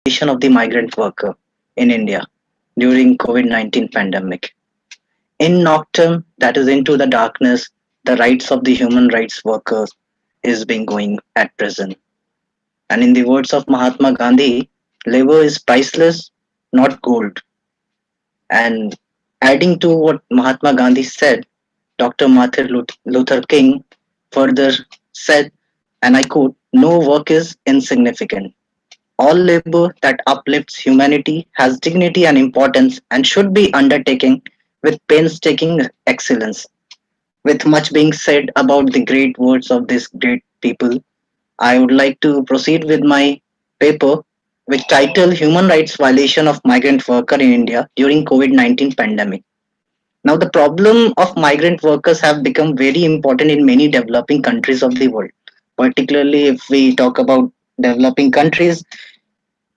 condition of the migrant worker in India during COVID-19 pandemic. In nocturne, that is into the darkness, the rights of the human rights workers is being going at present. And in the words of Mahatma Gandhi, labor is priceless, not gold. And adding to what Mahatma Gandhi said, Dr. Martin Luther King further said, and I quote, no work is insignificant. All labor that uplifts humanity has dignity and importance and should be undertaken with painstaking excellence. With much being said about the great words of these great people, I would like to proceed with my paper which titled Human Rights Violation of Migrant Worker in India during COVID-19 pandemic. Now the problem of migrant workers have become very important in many developing countries of the world. Particularly if we talk about developing countries,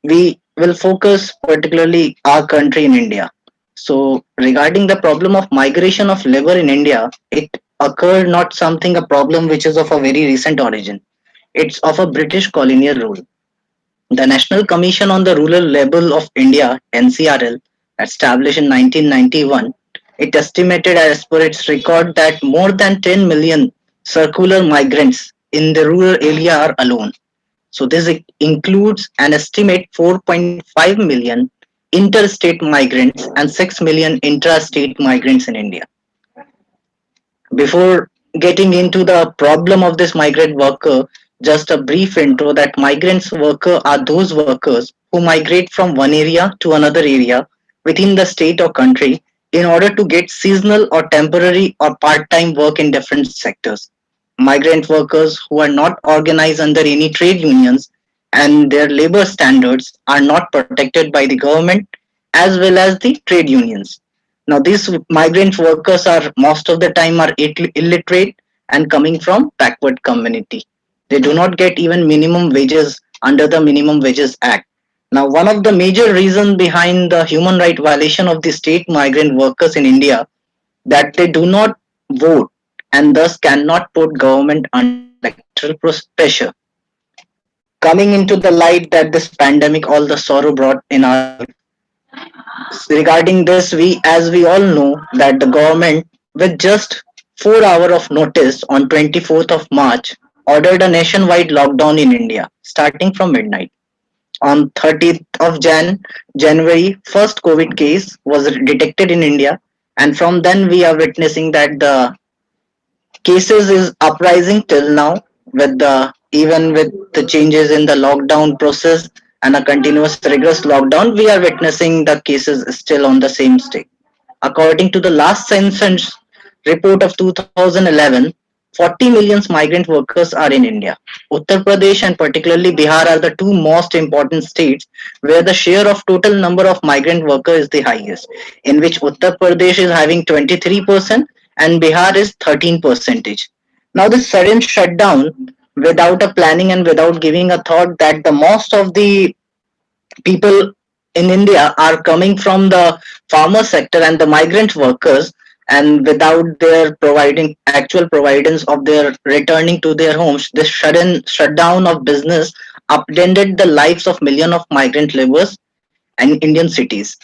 we will focus particularly our country in India. So regarding the problem of migration of labor in India, it occurred not something a problem which is of a very recent origin. It's of a British colonial rule. The National Commission on the Rural Labor of India (NCRL), established in 1991, it estimated as per its record that more than 10 million circular migrants in the rural area are alone. So this includes an estimate 4.5 million interstate migrants and 6 million intrastate migrants in India. Before getting into the problem of this migrant worker, just a brief intro that migrants worker are those workers who migrate from one area to another area within the state or country in order to get seasonal or temporary or part-time work in different sectors. Migrant workers who are not organized under any trade unions and their labor standards are not protected by the government as well as the trade unions. Now these migrant workers are most of the time are illiterate and coming from backward community. They do not get even minimum wages under the Minimum Wages Act. Now one of the major reasons behind the human right violation of the state migrant workers in India that they do not vote and thus cannot put government under electoral pressure. Coming into the light that this pandemic all the sorrow brought in our life, regarding this, as we all know that the government with just 4 hours of notice on 24th of March ordered a nationwide lockdown in India starting from midnight. On 30th of January, first COVID case was detected in India, and from then we are witnessing that the cases is uprising till now with the even with the changes in the lockdown process and a continuous rigorous lockdown, we are witnessing the cases still on the same state. According to the last census report of 2011, 40 million migrant workers are in India. Uttar Pradesh and particularly Bihar are the two most important states where the share of total number of migrant workers is the highest, in which Uttar Pradesh is having 23% and Bihar is 13 percentage. Now this sudden shutdown without a planning and without giving a thought that the most of the people in India are coming from the farmer sector and the migrant workers, and without their providing actual providence of their returning to their homes, this sudden shutdown of business upended the lives of millions of migrant laborers in Indian cities.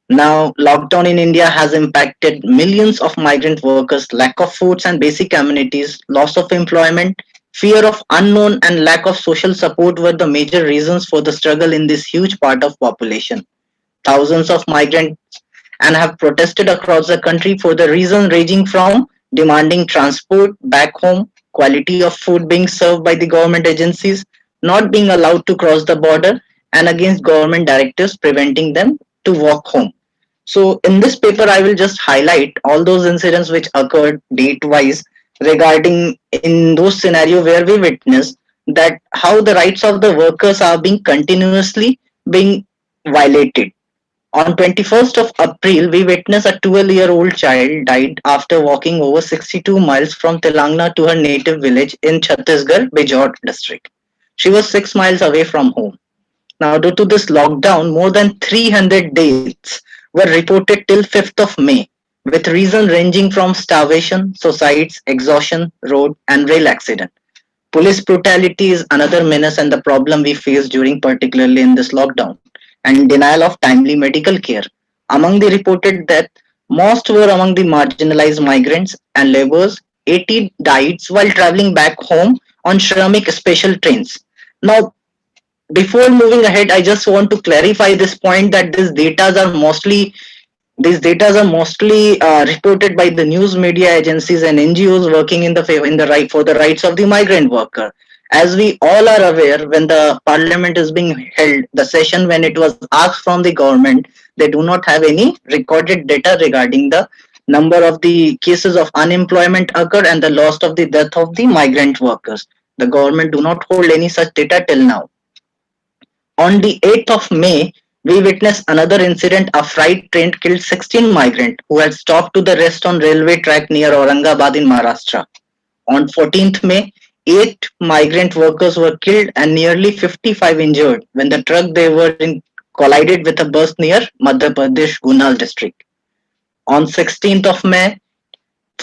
Now, lockdown in India has impacted millions of migrant workers. Lack of foods and basic amenities, loss of employment, fear of unknown, and lack of social support were the major reasons for the struggle in this huge part of population. Thousands of migrants and have protested across the country for the reason ranging from demanding transport back home, quality of food being served by the government agencies, not being allowed to cross the border, and against government directives preventing them to walk home. So in this paper, I will just highlight all those incidents which occurred date-wise regarding in those scenario where we witness that how the rights of the workers are being continuously being violated. On 21st of April, we witnessed a 12-year-old child died after walking over 62 miles from Telangana to her native village in Chhattisgarh, Bijor district. She was 6 miles away from home. Now, due to this lockdown, more than 300 deaths were reported till 5th of May, with reason ranging from starvation, suicides, exhaustion, road and rail accident. Police brutality is another menace and the problem we face during particularly in this lockdown, and denial of timely medical care. Among the reported deaths, most were among the marginalized migrants and laborers. 80 died while traveling back home on Shramik special trains. Now, before moving ahead, I just want to clarify this point that these data are mostly reported by the news media agencies and NGOs working in the right for the rights of the migrant worker. As we all are aware, when the parliament is being held, the session when it was asked from the government, they do not have any recorded data regarding the number of the cases of unemployment occurred and the loss of the death of the migrant workers. The government do not hold any such data till now. On the 8th of May, we witnessed another incident. A freight train killed 16 migrants who had stopped to the rest on railway track near Aurangabad in Maharashtra. On 14th May, 8 migrant workers were killed and nearly 55 injured when the truck they were in collided with a bus near Madhya Pradesh Gunal district. On 16th of May,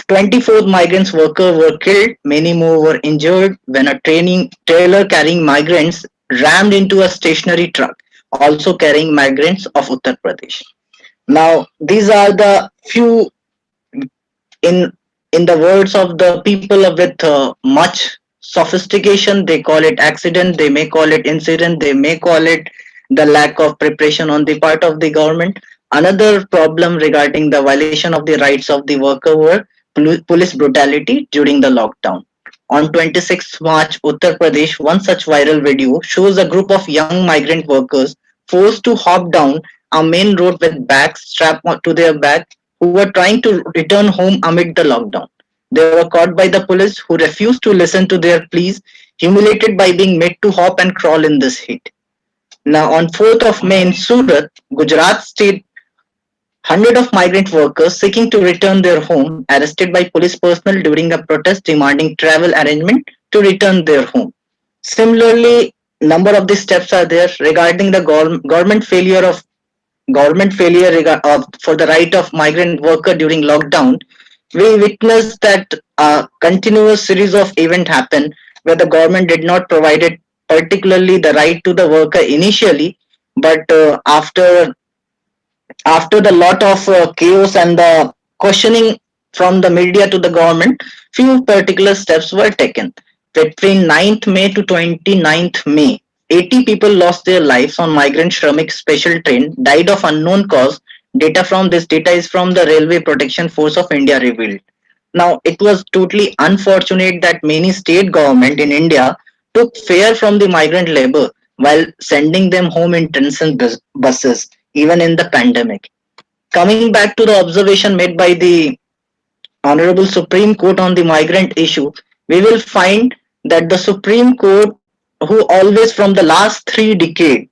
24 migrants workers were killed, many more were injured when a trailer carrying migrants rammed into a stationary truck, also carrying migrants of Uttar Pradesh. Now, these are the few in in the words of the people with much sophistication. They call it accident, they may call it incident, they may call it the lack of preparation on the part of the government. Another problem regarding the violation of the rights of the worker were police brutality during the lockdown. On 26th March, Uttar Pradesh, one such viral video shows a group of young migrant workers forced to hop down a main road with bags strapped to their back who were trying to return home amid the lockdown. They were caught by the police who refused to listen to their pleas, humiliated by being made to hop and crawl in this heat. Now, on 4th of May in Surat, Gujarat state, hundreds of migrant workers seeking to return their home arrested by police personnel during a protest demanding travel arrangement to return their home. Similarly, number of these steps are there regarding the government failure for the right of migrant worker during lockdown. We witnessed that a continuous series of events happened where the government did not provide it, particularly the right to the worker initially, but after the lot of chaos and the questioning from the media to the government, few particular steps were taken. Between 9th May to 29th May, 80 people lost their lives on migrant Shramik special train, died of unknown cause. Data is from the Railway Protection Force of India revealed. Now, it was totally unfortunate that many state government in India took fare from the migrant labor while sending them home in trains and buses, even in the pandemic. Coming back to the observation made by the Honorable Supreme Court on the migrant issue, we will find that the Supreme Court, who always from the last 3 decades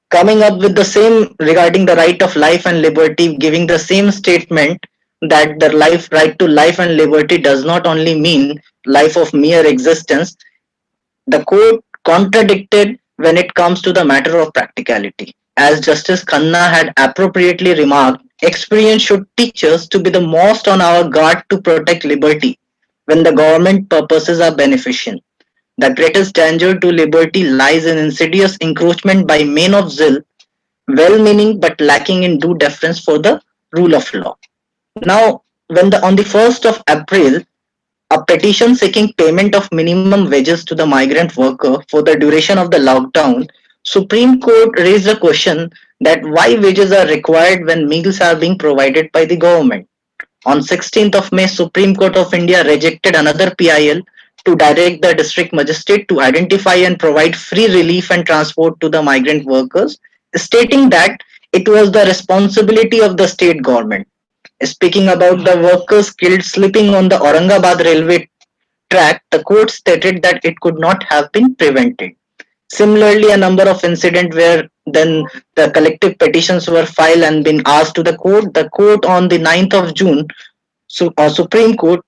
coming up with the same regarding the right of life and liberty, giving the same statement that the life right to life and liberty does not only mean life of mere existence. The court contradicted when it comes to the matter of practicality. As Justice Khanna had appropriately remarked, experience should teach us to be the most on our guard to protect liberty when the government purposes are beneficent. The greatest danger to liberty lies in insidious encroachment by men of zeal, well meaning but lacking in due deference for the rule of law. Now, on the 1st of April, a petition seeking payment of minimum wages to the migrant worker for the duration of the lockdown, Supreme Court raised a question that why wages are required when meals are being provided by the government. On 16th of May, Supreme Court of India rejected another PIL to direct the district magistrate to identify and provide free relief and transport to the migrant workers, stating that it was the responsibility of the state government. Speaking about the workers killed sleeping on the Aurangabad railway track, the court stated that it could not have been prevented. Similarly, a number of incidents where then the collective petitions were filed and been asked to the court. The court on the 9th of June, Supreme Court,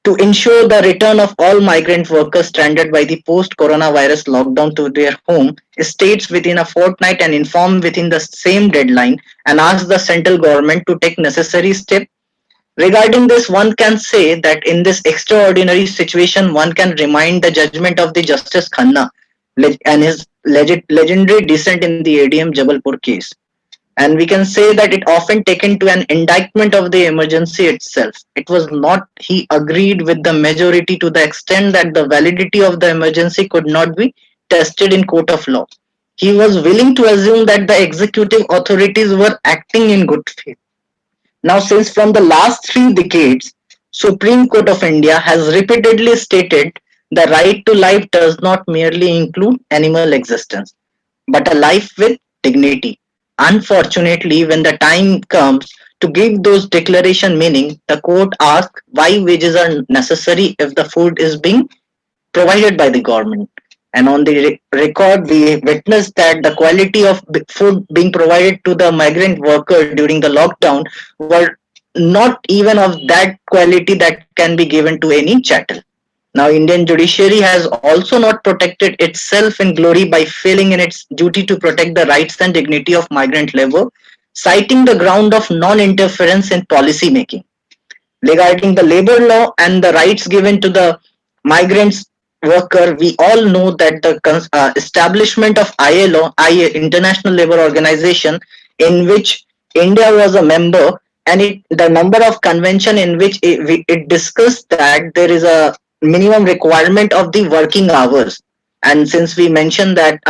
to ensure the return of all migrant workers stranded by the post-coronavirus lockdown to their home, states within a fortnight and inform within the same deadline and ask the central government to take necessary steps Regarding this, one can say that in this extraordinary situation, one can remind the judgment of the Justice Khanna and his legendary dissent in the ADM Jabalpur case. And we can say that it often taken to an indictment of the emergency itself. It was not he agreed with the majority to the extent that the validity of the emergency could not be tested in court of law. He was willing to assume that the executive authorities were acting in good faith. Now, since from the last 3 decades, Supreme Court of India has repeatedly stated the right to life does not merely include animal existence, but a life with dignity. Unfortunately, when the time comes to give those declaration meaning, the court asks why wages are necessary if the food is being provided by the government. And on the record, we witnessed that the quality of food being provided to the migrant worker during the lockdown were not even of that quality that can be given to any chattel. Now, Indian judiciary has also not protected itself in glory by failing in its duty to protect the rights and dignity of migrant labor, citing the ground of non-interference in policy making. Regarding the labor law and the rights given to the migrants worker, we all know that the establishment of ILO, International Labour Organization, in which India was a member, and the number of convention in which it discussed that there is a minimum requirement of the working hours. And since we mentioned that,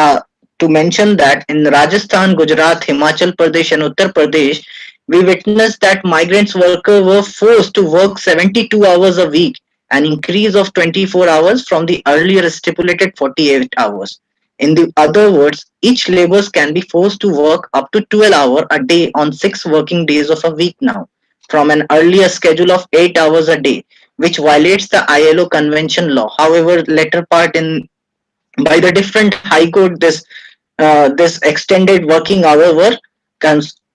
to mention that in Rajasthan, Gujarat, Himachal Pradesh, and Uttar Pradesh, we witnessed that migrants workers were forced to work 72 hours a week, an increase of 24 hours from the earlier stipulated 48 hours. In the other words, each laborers can be forced to work up to 12 hours a day on 6 working days of a week now, from an earlier schedule of 8 hours a day, which violates the ILO convention law. However, later part in by the different high court, this extended working hour were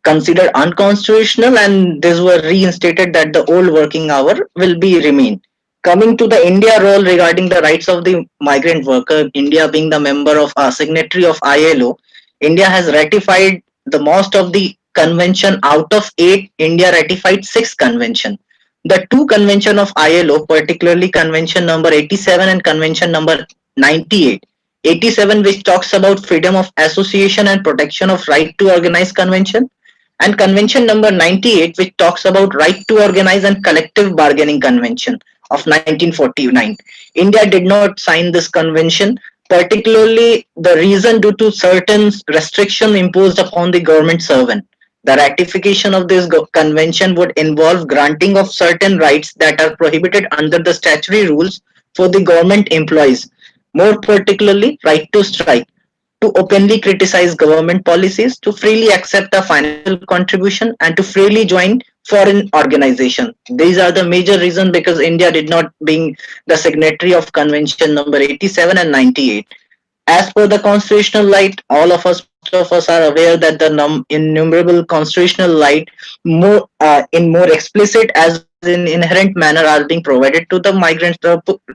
considered unconstitutional, and these were reinstated that the old working hour will be remain. Coming to the India role regarding the rights of the migrant worker, India being the member of signatory of ILO, India has ratified the most of the convention. Out of 8, India ratified 6 convention. The 2 convention of ILO, particularly convention number 87 and convention number 98. 87, which talks about freedom of association and protection of right to organize convention, and convention number 98, which talks about right to organize and collective bargaining convention of 1949. India did not sign this convention, particularly the reason due to certain restriction imposed upon the government servant. The ratification of this convention would involve granting of certain rights that are prohibited under the statutory rules for the government employees, more particularly right to strike, to openly criticize government policies, to freely accept a financial contribution, and to freely join foreign organization. These are the major reasons because India did not being the signatory of convention number 87 and 98. As per the constitutional right, all of us, most of us are aware that the innumerable constitutional right, more in more explicit as well as in inherent manner, are being provided to the migrant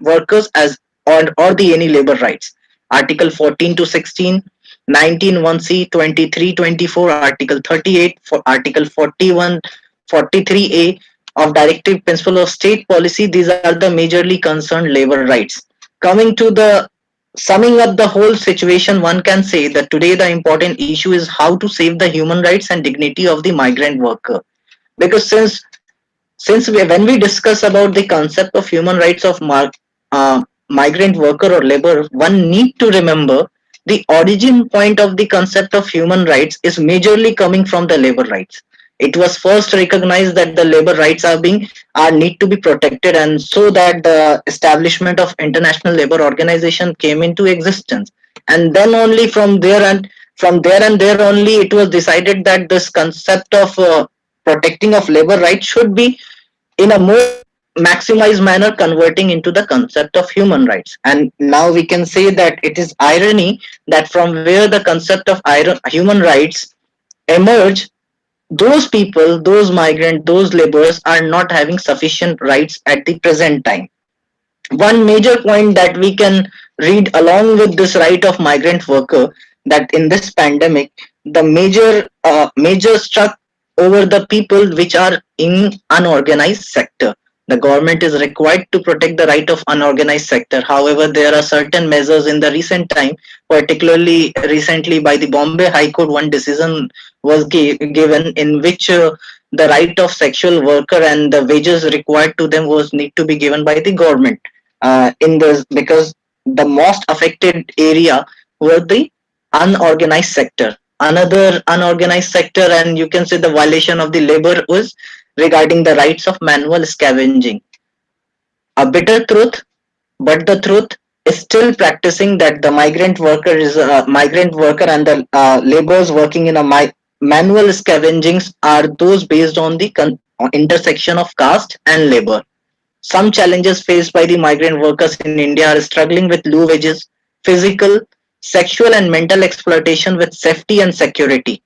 workers as or the any labor rights. Article 14 to 16, 19 1C, 23 24, Article 38, for Article 41, 43A of Directive Principle of State Policy. These are the majorly concerned labor rights. Coming to the summing up the whole situation, one can say that today the important issue is how to save the human rights and dignity of the migrant worker. Because when we discuss about the concept of human rights of migrant worker or labor, one need to remember the origin point of the concept of human rights is majorly coming from the labor rights. It was first recognized that the labor rights are need to be protected, and so that the establishment of International Labour Organization came into existence. And then only from there and there only it was decided that this concept of protecting of labor rights should be in a more maximized manner converting into the concept of human rights. And now we can say that it is irony that from where the concept of human rights emerge, those people, those migrants, those laborers are not having sufficient rights at the present time. One major point that we can read along with this right of migrant worker, that in this pandemic, the major struck over the people which are in unorganized sector. The government is required to protect the right of unorganized sector. However, there are certain measures in the recent time, particularly recently by the Bombay High Court, one decision was given in which the right of sexual worker and the wages required to them was need to be given by the government in this, because the most affected area were the unorganized sector. Another unorganized sector, and you can say the violation of the labor, was regarding the rights of manual scavenging. A bitter truth, but the truth is still practicing that the migrant worker and the laborers working in a manual scavengings are those based on the intersection of caste and labor. Some challenges faced by the migrant workers in India are struggling with low wages, physical, sexual, and mental exploitation with safety and security.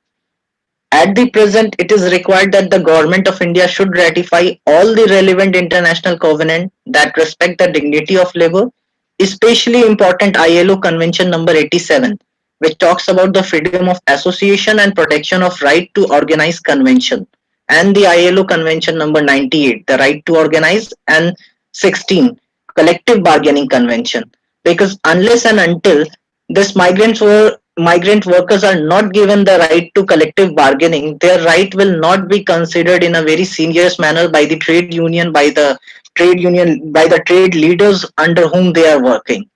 At the present, it is required that the Government of India should ratify all the relevant international covenants that respect the dignity of labor, especially important ILO Convention number 87, which talks about the freedom of association and protection of right to organize convention, and the ILO Convention number 98, the right to organize, and 16, collective bargaining convention. Because unless and until this migrant workers are not given the right to collective bargaining, their right will not be considered in a very serious manner by the by the trade leaders under whom they are working.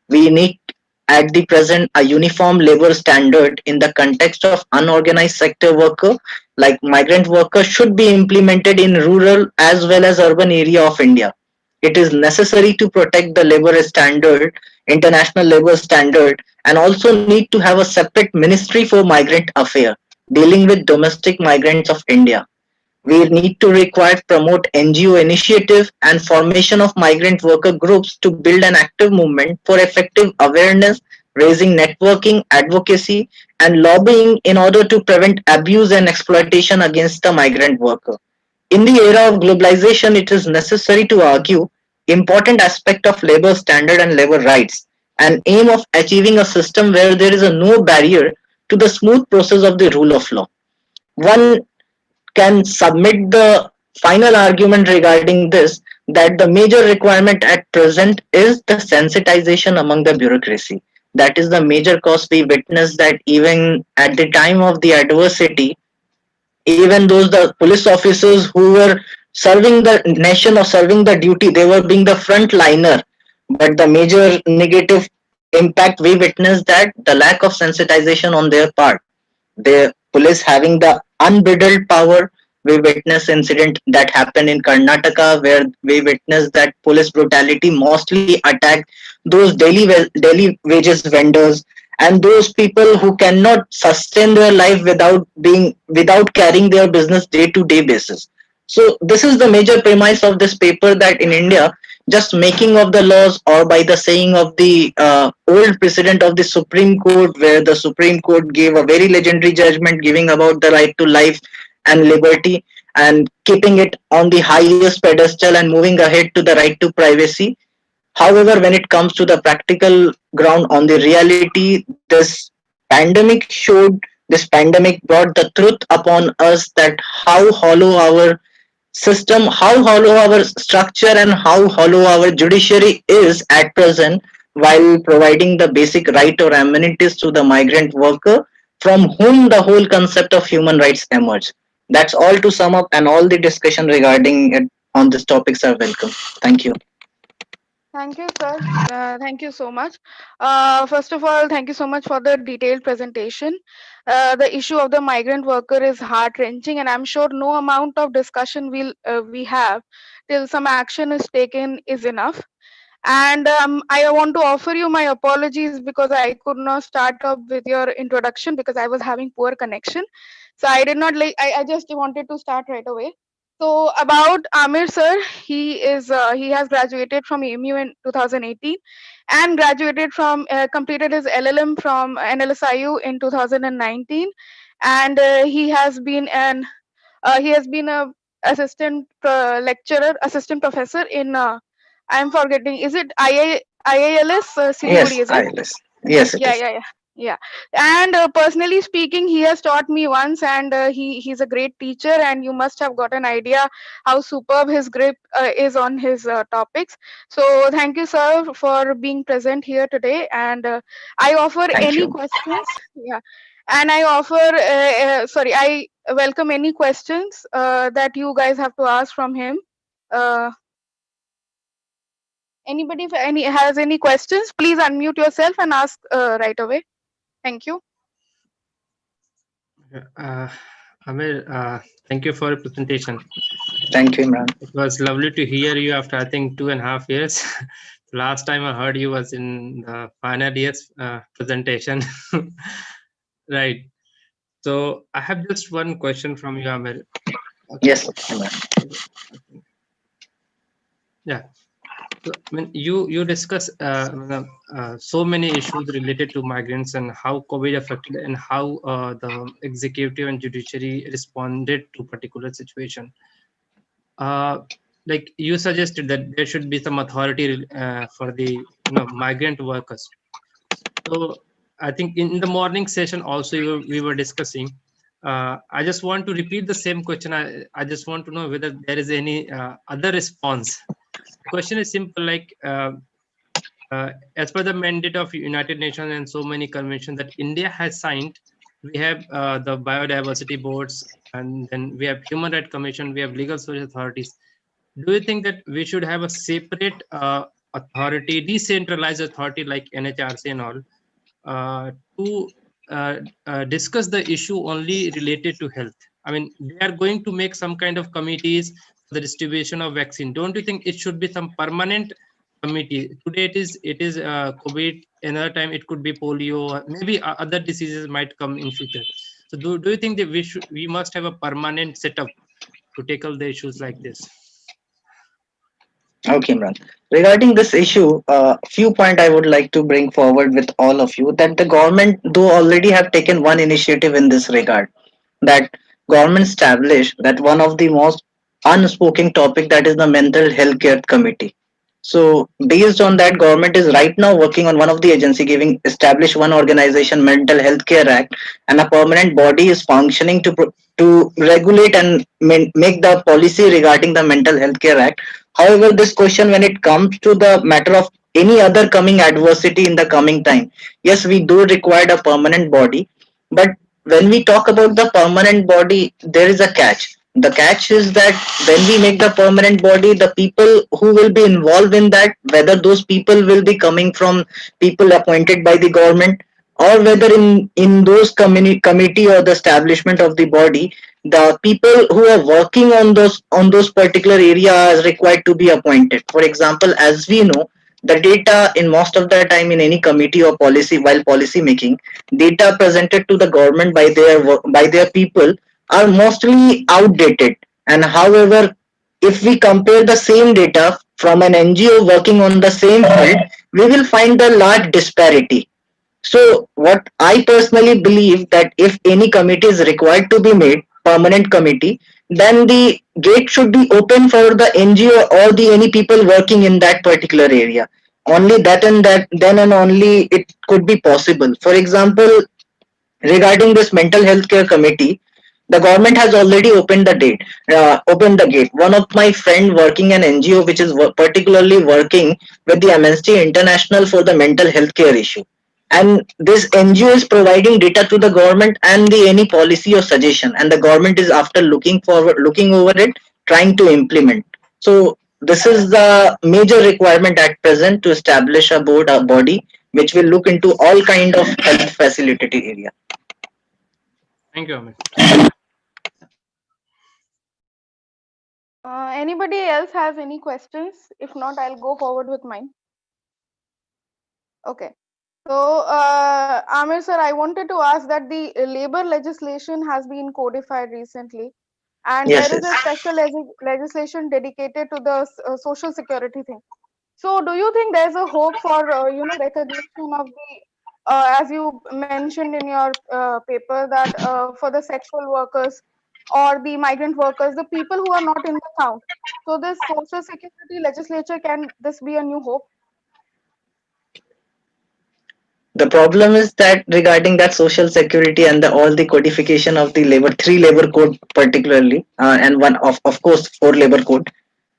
We need at the present a uniform labor standard in the context of unorganized sector worker, like migrant workers should be implemented in rural as well as urban area of India. It is necessary to protect the labor standard, international labor standard, and also need to have a separate ministry for migrant affair dealing with domestic migrants of India. We need to require promote NGO initiative and formation of migrant worker groups to build an active movement for effective awareness, raising networking, advocacy, and lobbying in order to prevent abuse and exploitation against the migrant worker. In the era of globalization, it is necessary to argue important aspect of labor standard and labor rights, an aim of achieving a system where there is a no barrier to the smooth process of the rule of law. One can submit the final argument regarding this, that the major requirement at present is the sensitization among the bureaucracy. That is the major cause we witness, that even at the time of the adversity, even those the police officers who were serving the nation or serving the duty, they were being the front liner. But the major negative impact we witnessed, that the lack of sensitization on their part, the police having the unbridled power. We witnessed incident that happened in Karnataka where we witnessed that police brutality mostly attacked those daily wages vendors and those people who cannot sustain their life without carrying their business day to day basis. So this is the major premise of this paper, that in India, just making of the laws or by the saying of the old precedent of the Supreme Court, where the Supreme Court gave a very legendary judgment giving about the right to life and liberty and keeping it on the highest pedestal and moving ahead to the right to privacy. However, when it comes to the practical ground on the reality, this pandemic brought the truth upon us, that how hollow our system, how hollow our structure, and how hollow our judiciary is at present, while providing the basic right or amenities to the migrant worker from whom the whole concept of human rights emerged. That's all to sum up, and all the discussion regarding it on these topics are welcome. Thank you. Thank you, sir. Thank you so much. First of all, thank you so much for the detailed presentation. The issue of the migrant worker is heart wrenching, and I'm sure no amount of discussion we have till some action is taken is enough. And I want to offer you my apologies because I could not start up with your introduction because I was having poor connection. So I did not like. I just wanted to start right away. So about Amir sir, he has graduated from AMU in 2018 and graduated from completed his LLM from NLSIU in 2019, and he has been a assistant lecturer, assistant professor in I'm forgetting. Is it IILS Yes, Siliguri? Is it? I listen. Yes, it Yeah, is. yeah, yeah. Yeah, and personally speaking, he has taught me once, and he's a great teacher, and you must have got an idea how superb his grip is on his topics. So thank you, sir, for being present here today, and I offer Thank any you. questions. Yeah, and I offer sorry, I welcome any questions that you guys have to ask from him. Uh, Anybody if any has any questions, please unmute yourself and ask right away. Thank you. Uh, Amir, thank you for your presentation. Thank you, Imran. It was lovely to hear you after, I think, 2.5 years. The last time I heard you was in the final year's presentation. Right. So I have just one question from you, Amir. Okay. Yes, Imran. Yeah. So, I mean, you discuss so many issues related to migrants and how COVID affected and how the executive and judiciary responded to particular situation. Uh, like you suggested that there should be some authority for the migrant workers. So I think in the morning session also we were discussing. I just want to repeat the same question. I just want to know whether there is any other response. The question is simple, like as per the mandate of United Nations and so many conventions that India has signed, we have the biodiversity boards, and then we have human rights commission, we have legal service authorities. Do you think that we should have a separate authority, decentralized authority like NHRC and all, uh, to discuss the issue only related to health? I mean, they are going to make some kind of committees for the distribution of vaccine. Don't you think it should be some permanent committee? Today it is COVID. Another time it could be polio. Maybe other diseases might come in future. So do you think that we must have a permanent setup to tackle the issues like this? Okay, Imran. Regarding this issue, few point I would like to bring forward with all of you that the government, though already have taken one initiative in this regard, that government established that one of the most unspoken topic that is the mental health care committee. So based on that, government is right now working on one of the agency giving establish one organization, Mental Health Care Act, and a permanent body is functioning to regulate and make the policy regarding the Mental Health Care Act. However, this question when it comes to the matter of any other coming adversity in the coming time, yes, we do require a permanent body, but when we talk about the permanent body, there is a catch. The catch is that when we make the permanent body, the people who will be involved in that, whether those people will be coming from people appointed by the government, or whether in those committee or the establishment of the body, the people who are working on those particular areas required to be appointed. For example, as we know, the data in most of the time in any committee or policy while policy making, data presented to the government by their people are mostly outdated. And however, if we compare the same data from an NGO working on the same field, we will find a large disparity. So what I personally believe that if any committee is required to be made permanent committee, then the gate should be open for the NGO or the any people working in that particular area. Only that and that then and only it could be possible. For example, regarding this mental health care committee, the government has already opened the gate. One of my friend working an NGO which is particularly working with the Amnesty International for the mental health care issue, and this NGO is providing data to the government and the any policy or suggestion, and the government is after looking over it, trying to implement. So this is the major requirement at present to establish a body which will look into all kind of health facility area. Thank you, Amit. Anybody else has any questions? If not, I'll go forward with mine. Okay. So, Amir sir, I wanted to ask that the labor legislation has been codified recently, and Yes, there is a yes. special legislation dedicated to the social security thing. So, do you think there's a hope for recognition of the as you mentioned in your paper that for the sexual workers or the migrant workers, the people who are not in the count. So, this social security legislature, can this be a new hope? The problem is that regarding that social security and all the codification of the labor, three labor code particularly, and one of course four labor code.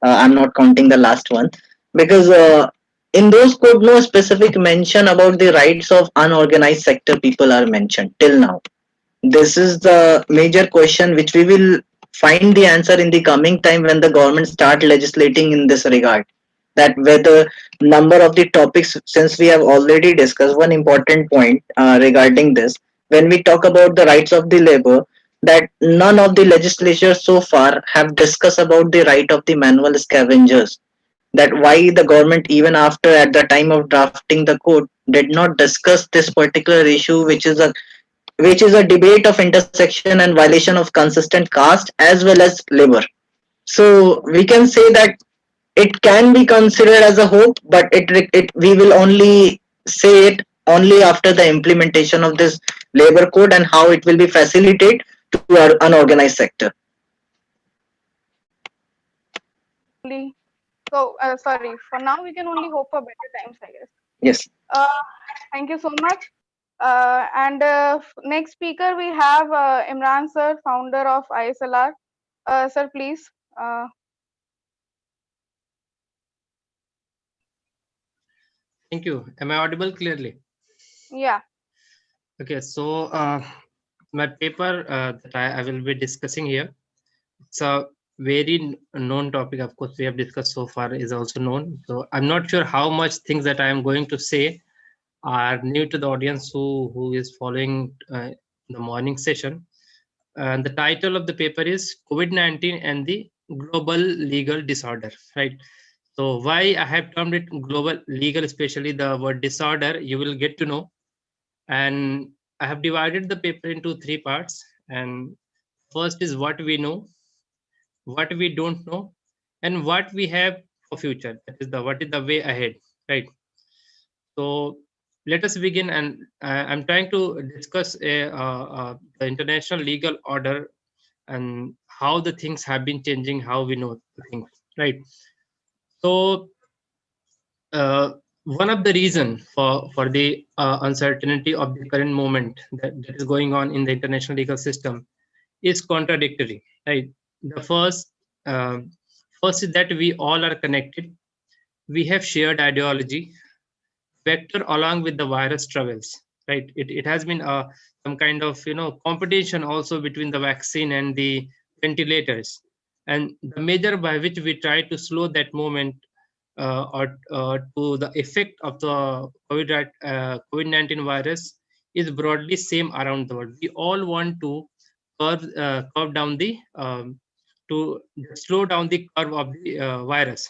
I'm not counting the last one because in those code no specific mention about the rights of unorganized sector people are mentioned till now. This is the major question which we will find the answer in the coming time when the government start legislating in this regard, that whether number of the topics, since we have already discussed one important point regarding this, when we talk about the rights of the labor, that none of the legislatures so far have discussed about the right of the manual scavengers, that why the government even after at the time of drafting the code did not discuss this particular issue, which is a debate of intersection and violation of consistent caste as well as labor. So we can say that it can be considered as a hope, but it we will only say it only after the implementation of this labor code and how it will be facilitated to our unorganized sector. Only so sorry. For now, we can only hope for better times, I guess. Yes. Uh, Thank you so much. And next speaker we have Imran sir, founder of ISLR. Sir, please. Thank you. Am I audible clearly? Yeah. Okay, so my paper that I will be discussing here, it's a very known topic. Of course, we have discussed so far is also known. So I'm not sure how much things that I am going to say are new to the audience who is following the morning session. And the title of the paper is COVID-19 and the Global Legal Disorder, right? So why I have termed it global legal, especially the word disorder, you will get to know. And I have divided the paper into three parts. And first is what we know, what we don't know, and what we have for future. That is the what is the way ahead, right? So let us begin, and I'm trying to discuss the international legal order and how the things have been changing, how we know the things, right? So one of the reason for the uncertainty of the current moment that is going on in the international legal system is contradictory, right? The uh, first is that we all are connected. We have shared ideology, vector along with the virus travels, right? It has been some kind of competition also between the vaccine and the ventilators, and the measure by which we try to slow that moment or to the effect of the COVID-19 virus is broadly same around the world. We all want to curve down the to slow down the curve of the virus.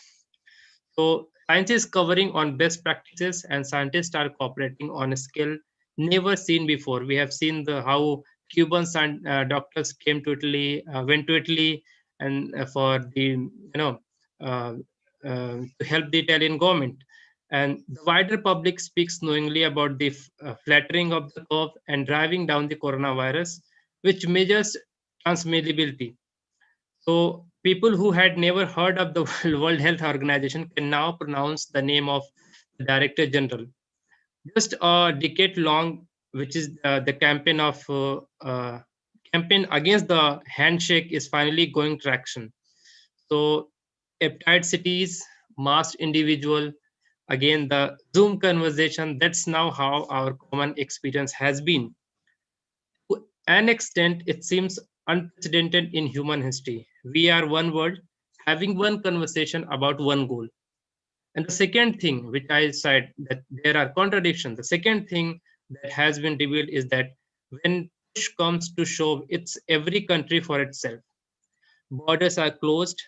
So science is covering on best practices, and scientists are cooperating on a scale never seen before. We have seen the how Cuban doctors came to Italy, went to Italy, and for the uh, to help the Italian government. And the wider public speaks knowingly about the flattering of the curve and driving down the coronavirus, which measures transmissibility. So people who had never heard of the World Health Organization can now pronounce the name of the Director General. Just a decade long, which is the campaign against the handshake is finally going traction. So peptide cities, masked individual, again the Zoom conversation. That's now how our common experience has been. To an extent, it seems unprecedented in human history. We are one world, having one conversation about one goal. And the second thing, which I said that there are contradictions, the second thing that has been revealed is that when push comes to shove, it's every country for itself. Borders are closed,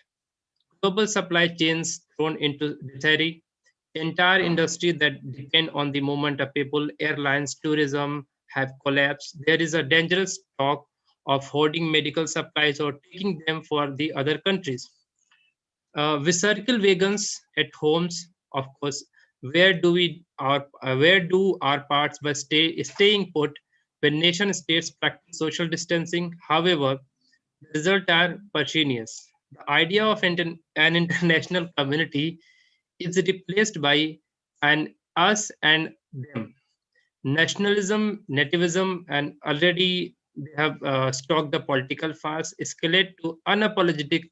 global supply chains thrown into disarray, entire industry that depend on the movement of people, airlines, tourism have collapsed. There is a dangerous talk of hoarding medical supplies or taking them for the other countries. We circle wagons at homes, of course. Where do our parts by staying put when nation states practice social distancing? However, the results are pernicious. The idea of an international community is replaced by an us and them. Nationalism, nativism, and already they have stalked the political fires, escalate to unapologetic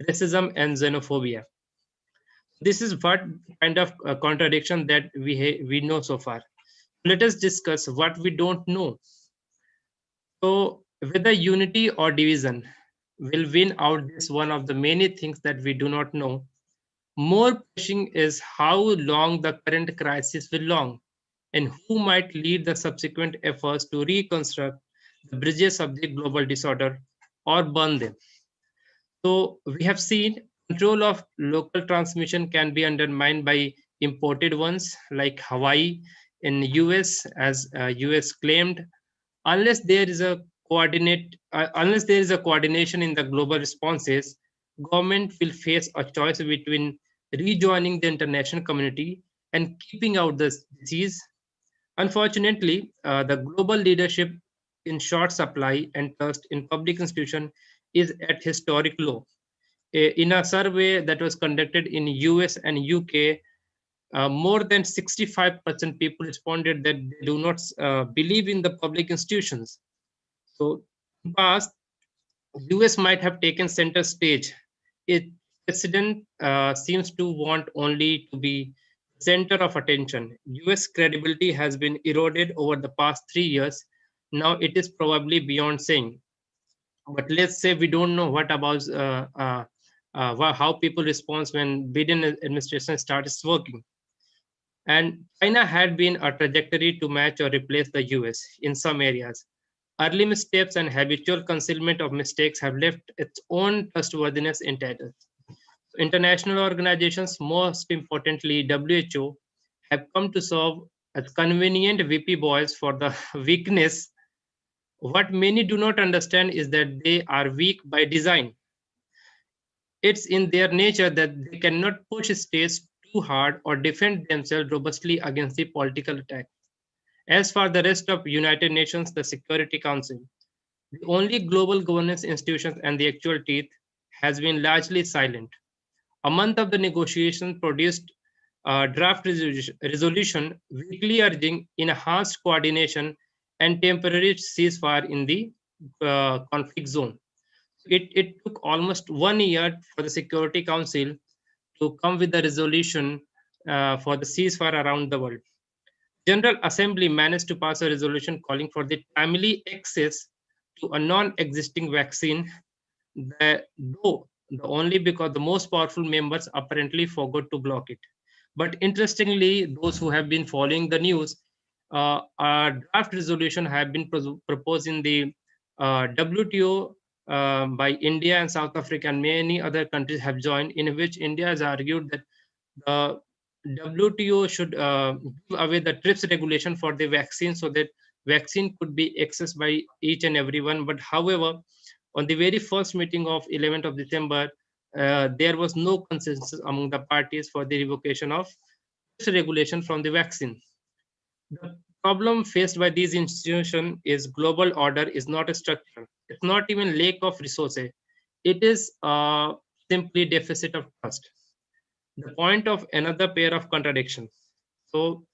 racism and xenophobia. This is what kind of contradiction that we know so far. Let us discuss what we don't know. So, whether unity or division will win out this one of the many things that we do not know. More pushing is how long the current crisis will long, and who might lead the subsequent efforts to reconstruct the bridges of the global disorder or burn them. So we have seen control of local transmission can be undermined by imported ones like Hawaii in US, as US claimed, unless there is a unless there is a coordination in the global responses, government will face a choice between rejoining the international community and keeping out the disease. Unfortunately, the global leadership in short supply and trust in public institution is at historic low. In a survey that was conducted in US and UK, more than 65% people responded that they do not believe in the public institutions. So, in past, US might have taken center stage. Its president seems to want only to be center of attention. US credibility has been eroded over the past 3 years. Now it is probably beyond saying. But let's say we don't know what about how people respond when Biden administration starts working. And China had been a trajectory to match or replace the US in some areas. Early missteps and habitual concealment of mistakes have left its own trustworthiness intact. International organizations, most importantly WHO, have come to serve as convenient VP boys for the weakness. What many do not understand is that they are weak by design. It's in their nature that they cannot push states too hard or defend themselves robustly against the political attack. As for the rest of United Nations, the Security Council, the only global governance institution and the actual teeth, has been largely silent. A month of the negotiation produced a draft resolution weekly urging enhanced coordination and temporary ceasefire in the conflict zone. It took almost 1 year for the Security Council to come with the resolution for the ceasefire around the world. General Assembly managed to pass a resolution calling for the timely access to a non-existing vaccine, though the only because the most powerful members apparently forgot to block it. But interestingly, those who have been following the news, a draft resolution have been proposed in the WTO by India and South Africa, and many other countries have joined, in which India has argued that the WTO should give away the TRIPS regulation for the vaccine so that vaccine could be accessed by each and everyone. But however, on the very first meeting of 11th of December, there was no consensus among the parties for the revocation of TRIPS regulation from the vaccine. The problem faced by these institutions is global order is not a structure. It's not even lack of resources. It is simply deficit of trust. The point of another pair of contradictions. So,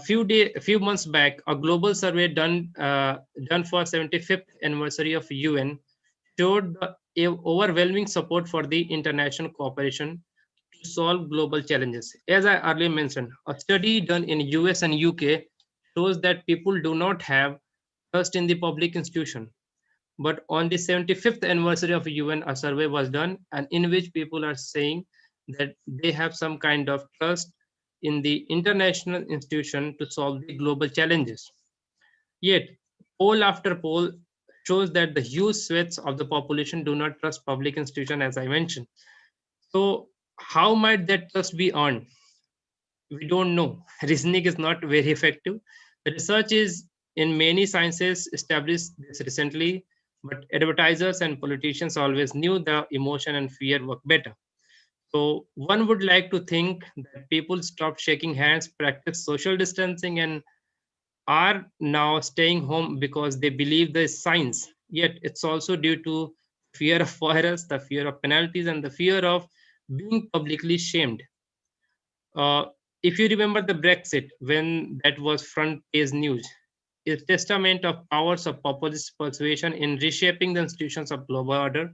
few months back, a global survey done for 75th anniversary of UN showed the overwhelming support for the international cooperation to solve global challenges. As I earlier mentioned, a study done in US and UK shows that people do not have trust in the public institution. But on the 75th anniversary of UN, a survey was done, and in which people are saying that they have some kind of trust in the international institution to solve the global challenges. Yet, poll after poll shows that the huge swaths of the population do not trust public institution, as I mentioned. So, how might that trust be earned? We don't know. Reasoning is not very effective. Research is in many sciences established this recently, but advertisers and politicians always knew the emotion and fear work better. So one would like to think that people stopped shaking hands, practice social distancing, and are now staying home because they believe the science. Yet it's also due to fear of virus, the fear of penalties, and the fear of being publicly shamed. Uh, If you remember the Brexit, when that was front page news, is testament of powers of populist persuasion in reshaping the institutions of global order.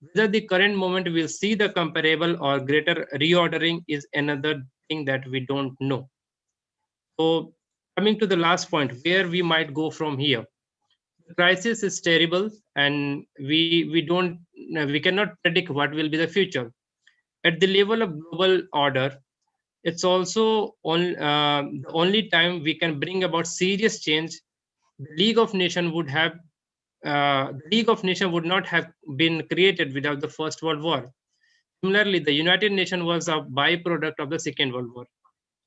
Whether the current moment will see the comparable or greater reordering is another thing that we don't know. So, coming to the last point, where we might go from here. The crisis is terrible, and we cannot predict what will be the future. At the level of global order, it's also the only time we can bring about serious change. The League of Nations would have the League of Nations would not have been created without the First World War. Similarly, the United Nations was a byproduct of the Second World War.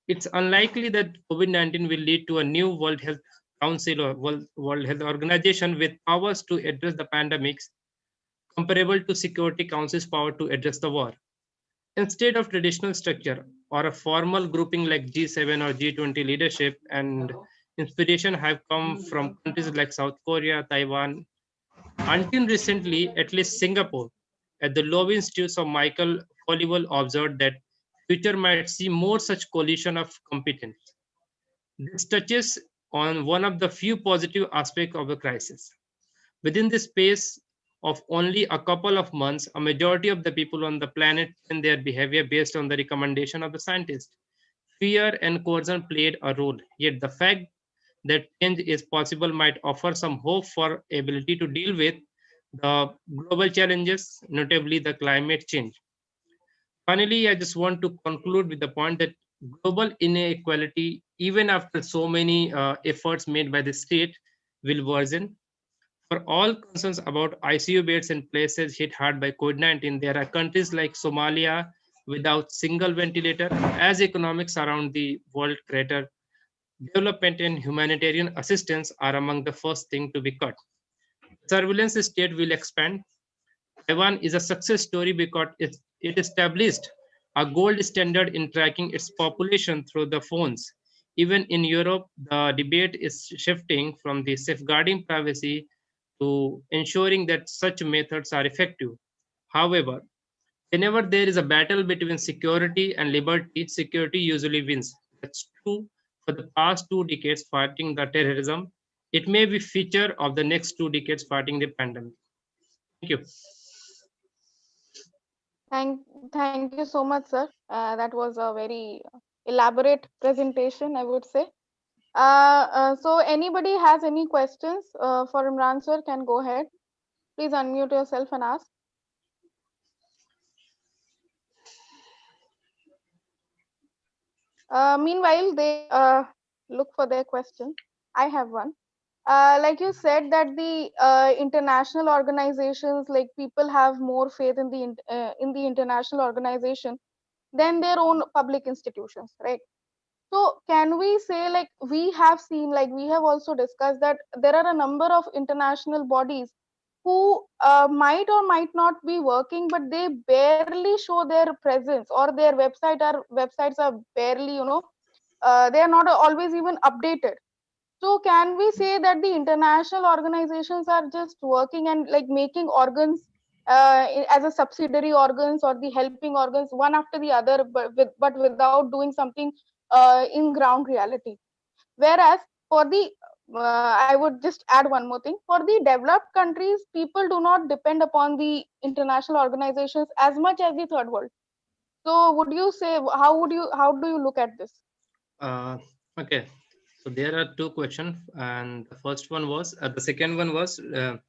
It's unlikely that COVID-19 will lead to a new World Health Council or World Health Organization with powers to address the pandemics comparable to Security Council's power to address the war. Instead of traditional structure or a formal grouping like G7 or G20 leadership, and inspiration have come from countries like South Korea, Taiwan, until recently, at least Singapore. At the Lowy Institutes of Michael Follival observed that future might see more such coalition of competence. This touches on one of the few positive aspects of the crisis. Within the space of only a couple of months, a majority of the people on the planet and their behavior based on the recommendation of the scientists. Fear and coercion played a role, yet the fact that change is possible might offer some hope for ability to deal with the global challenges, notably the climate change. Finally, I just want to conclude with the point that global inequality, even after so many efforts made by the state, will worsen. For all concerns about ICU beds in places hit hard by COVID-19, there are countries like Somalia without single ventilator. As economics around the world crater, development and humanitarian assistance are among the first thing to be cut. Surveillance state will expand. Taiwan is a success story because it established a gold standard in tracking its population through the phones. Even in Europe, the debate is shifting from the safeguarding privacy to ensuring that such methods are effective. However, whenever there is a battle between security and liberty, security usually wins. That's true for the past 2 decades fighting the terrorism. It may be feature of the next 2 decades fighting the pandemic. Thank you. Thank you so much, sir. That was a very elaborate presentation, I would say. So anybody has any questions for Imran sir can go ahead. Please unmute yourself and ask. Meanwhile, they look for their question. I have one. Like you said that the international organizations, like people have more faith in the international organization than their own public institutions, right? So can we say, like we have seen, like we have also discussed that there are a number of international bodies who might or might not be working, but they barely show their presence, or their websites are barely, they are not always even updated. So can we say that the international organizations are just working and like making organs as a subsidiary organs or the helping organs one after the other, but without doing something in ground reality? Whereas for the I would just add one more thing. For the developed countries, people do not depend upon the international organizations as much as the third world. So would you say, how do you look at this? Uh, okay, so there are two questions, and the first one was the second one was that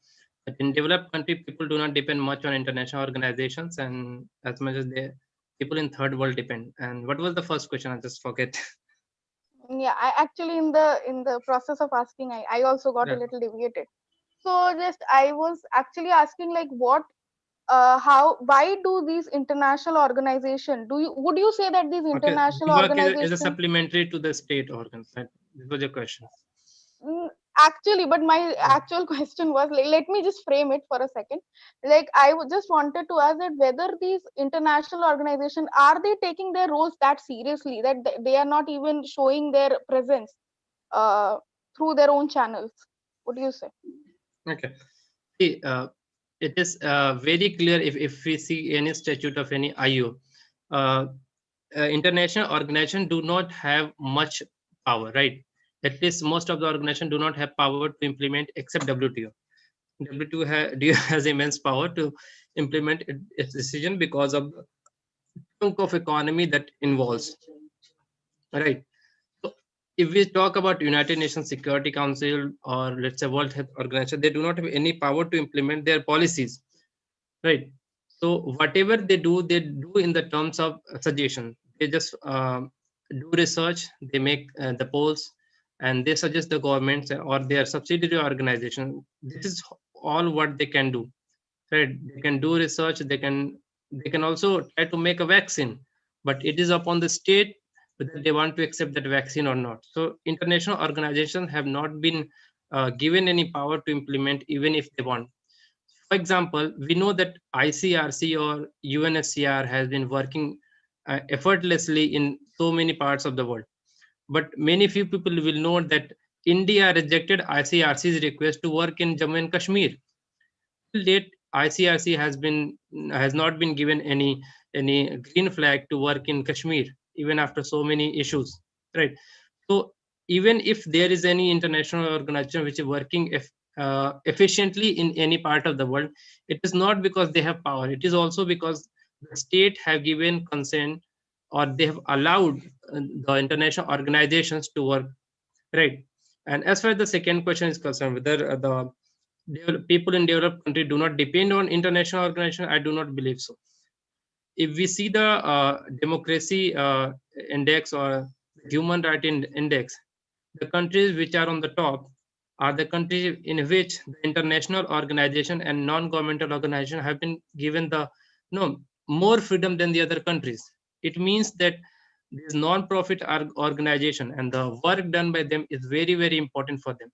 in developed country people do not depend much on international organizations, and as much as they people in third world depend. And what was the first question? I just forget. Yeah, I actually in the process of asking, I also got a Yeah. little deviated. So just I was actually asking like what how why do these international organization, do you would you say that these Okay, international they work as a organization supplementary to the state organs. Right? This was your question. Mm, actually, but my Yeah. actual question was like, let me just frame it for a second. Like, just wanted to ask that whether these international organizations are they taking their roles that seriously, that they are not even showing their presence uh, through their own channels. What do you say? Okay. See, it is very clear if we see any statute of any IO. Uh, international organizations do not have much power, right? At least most of the organizations do not have power to implement except WTO. WTO has immense power to implement its decision because of the chunk of economy that involves, right? So if we talk about United Nations Security Council or let's say World Health Organization, they do not have any power to implement their policies, right? So whatever they do in the terms of suggestion. They just do research, they make the polls, and they suggest the governments or their subsidiary organization. This is all what they can do, right? They can do research, they can also try to make a vaccine, but it is upon the state whether they want to accept that vaccine or not. So international organizations have not been given any power to implement even if they want. For example, we know that ICRC or UNSCR has been working effortlessly in so many parts of the world. But many few people will know that India rejected ICRC's request to work in Jammu and Kashmir. Till date, ICRC has not been given any green flag to work in Kashmir, even after so many issues, right? So even if there is any international organization which is working efficiently in any part of the world, it is not because they have power. It is also because the state have given consent or they have allowed the international organizations to work, right? And as far as the second question is concerned, whether the people in developed country do not depend on international organization, I do not believe so. If we see the democracy index or human right index, the countries which are on the top are the countries in which the international organization and non-governmental organization have been given the no more freedom than the other countries. It means that this non-profit organization and the work done by them is very very important for them.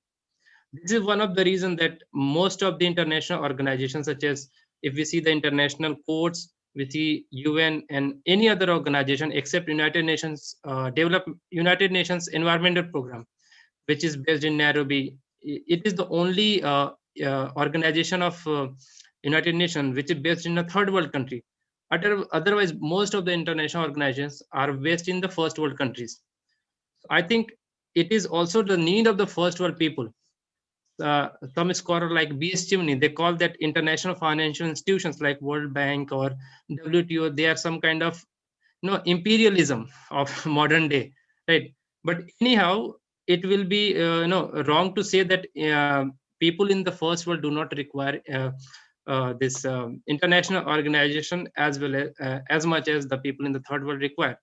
This is one of the reasons that most of the international organizations, such as if we see the international courts, we see UN and any other organization except United Nations Environmental Program, which is based in Nairobi. It is the only organization of United Nations which is based in a third world country. Otherwise, most of the international organizations are based in the first world countries. I think it is also the need of the first world people. Some scholar like B.S. Chimney, they call that international financial institutions like World Bank or WTO. They are some kind of imperialism of modern day, right? But anyhow, it will be wrong to say that people in the first world do not require this international organization as much as the people in the third world require.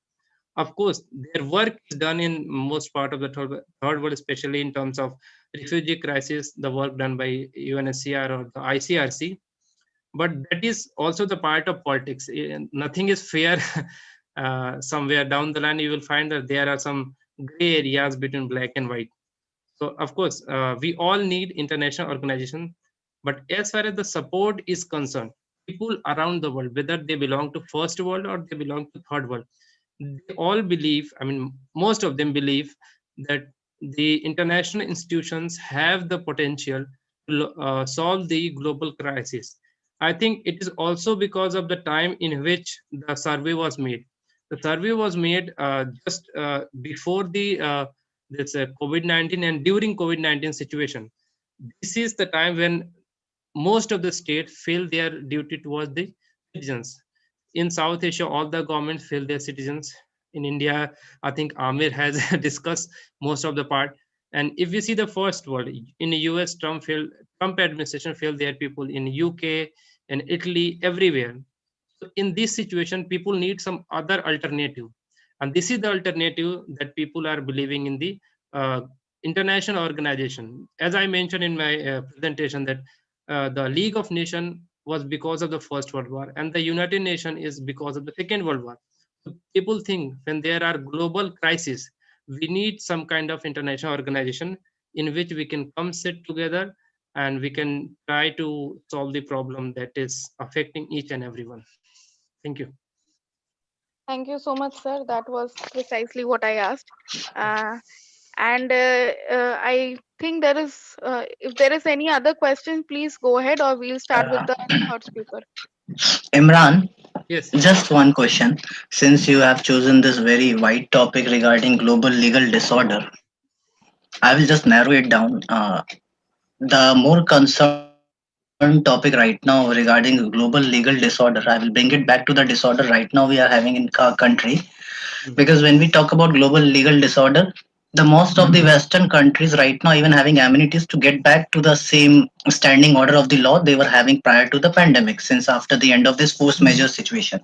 Of course, their work is done in most part of the third world, especially in terms of refugee crisis, the work done by UNHCR or the ICRC. But that is also the part of politics. Nothing is fair. Somewhere down the line, you will find that there are some gray areas between black and white. So, of course, we all need international organization. But as far as the support is concerned, people around the world, whether they belong to first world or they belong to third world, they all believe, I mean, most of them believe that the international institutions have the potential to solve the global crisis. I think it is also because of the time in which the survey was made. The survey was made just before the this COVID-19 and during COVID-19 situation. This is the time when most of the states feel their duty towards the citizens. In South Asia, all the governments fail their citizens. In India, I think Amir has discussed most of the part. And if we see the first world, in the US, Trump administration failed their people. In UK and Italy, everywhere. So in this situation, people need some other alternative. And this is the alternative that people are believing in the uh, international organization. As I mentioned in my presentation, that the League of Nations was because of the First World War, and the United Nations is because of the Second World War. So people think when there are global crises, we need some kind of international organization in which we can come sit together and we can try to solve the problem that is affecting each and everyone. Thank you. Thank you so much, sir. That was precisely what I asked. Uh, and I think if there is any other question, please go ahead, or we'll start with the third speaker. Imran, Yes. Just one question. Since you have chosen this very wide topic regarding global legal disorder, I will just narrow it down. The more concerned topic right now regarding global legal disorder, I will bring it back to the disorder right now we are having in our country. Because when we talk about global legal disorder, the most of the Western countries right now even having amenities to get back to the same standing order of the law they were having prior to the pandemic since after the end of this force majeure situation.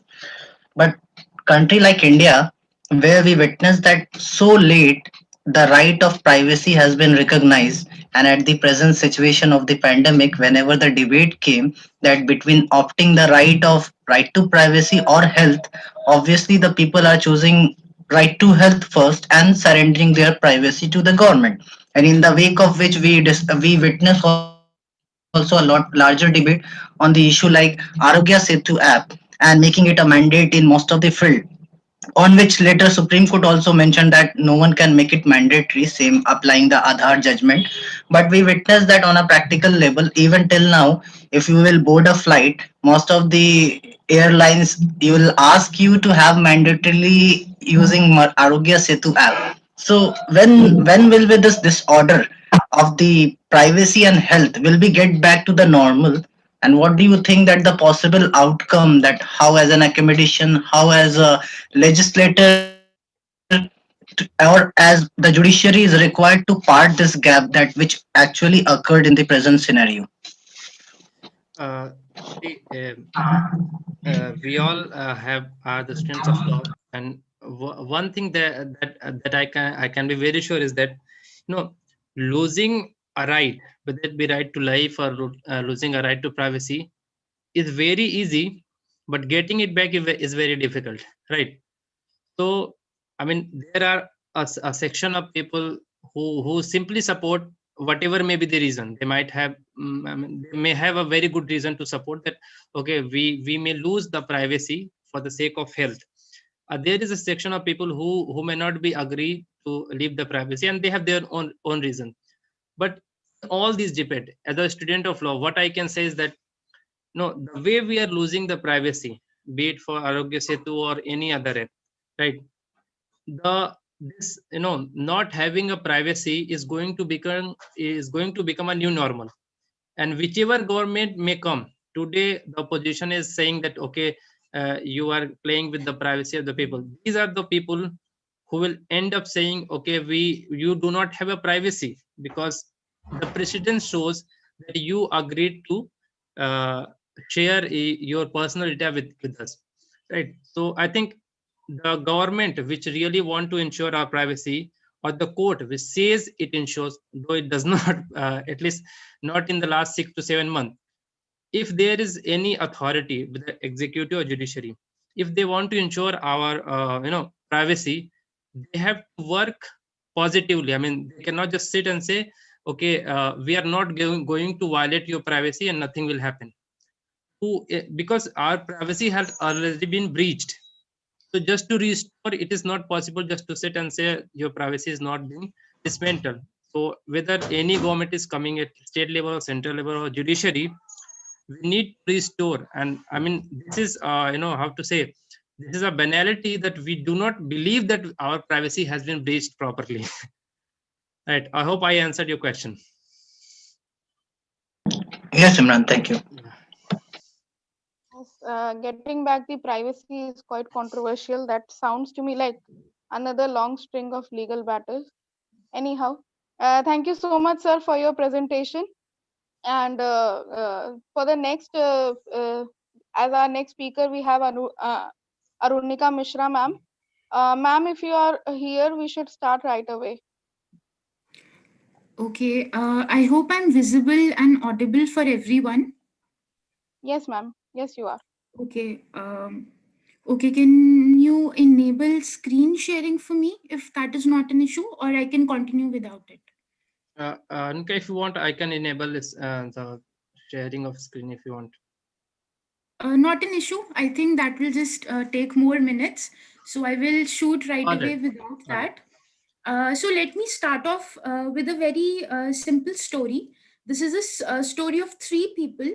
But country like India, where we witnessed that so late the right of privacy has been recognized, and at the present situation of the pandemic, whenever the debate came that between opting the right to privacy or health, obviously the people are choosing right to health first and surrendering their privacy to the government. And in the wake of which we witness also a lot larger debate on the issue like Arogya Setu app and making it a mandate in most of the field, on which later Supreme Court also mentioned that no one can make it mandatory, same applying the Aadhaar judgment. But we witnessed that on a practical level, even till now, if you will board a flight, most of the airlines you will ask you to have mandatorily using Arogya Setu app. So when will be this disorder of the privacy and health will be get back to the normal? And what do you think that the possible outcome, that how as an academician, how as a legislator, or as the judiciary is required to part this gap that which actually occurred in the present scenario? uh, See, we all have are the students of law, and one thing that I can be very sure is that, losing a right, whether it be right to life or losing a right to privacy, is very easy, but getting it back is very difficult, right? So, I mean, there are a section of people who simply support whatever may be the reason. They might have, I mean, they may have a very good reason to support that. Okay, we may lose the privacy for the sake of health. There is a section of people who may not be agree to leave the privacy, and they have their own reason. But all these debate, as a student of law, what I can say is that, no, the way we are losing the privacy, be it for Arogya Setu or any other app, right? The this not having a privacy is going to become a new normal. And whichever government may come, today the opposition is saying that, okay, you are playing with the privacy of the people. These are the people who will end up saying, okay, we you do not have a privacy because the precedent shows that you agreed to uh, share your personal data with us, right? So I think the government which really want to ensure our privacy, or the court which says it ensures, though it does not, at least not in the last 6 to 7 months, if there is any authority with the executive or judiciary, if they want to ensure our privacy, they have to work positively. I mean, they cannot just sit and say, okay, we are not going to violate your privacy and nothing will happen. Because our privacy has already been breached. So just to restore, it is not possible just to sit and say your privacy is not being dismantled. So whether any government is coming at state level or central level or judiciary, we need to restore. And I mean, this is, how to say, this is a banality that we do not believe that our privacy has been breached properly. Right. I hope I answered your question. Yes, Imran, thank you. Yeah. Yes, getting back the privacy is quite controversial. That sounds to me like another long string of legal battles. Anyhow, thank you so much, sir, for your presentation. And for the next, as our next speaker, we have Arunika Mishra, ma'am. Ma'am, if you are here, we should start right away. Okay, I hope I'm visible and audible for everyone. Yes, ma'am. Yes, you are. Okay, okay, can you enable screen sharing for me if that is not an issue, or I can continue without it? Anuka, if you want, I can enable this, the sharing of screen if you want. Not an issue. I think that will just take more minutes. So I will shoot right All right. away without All right. that. So let me start off with a very simple story. This is a story of three people,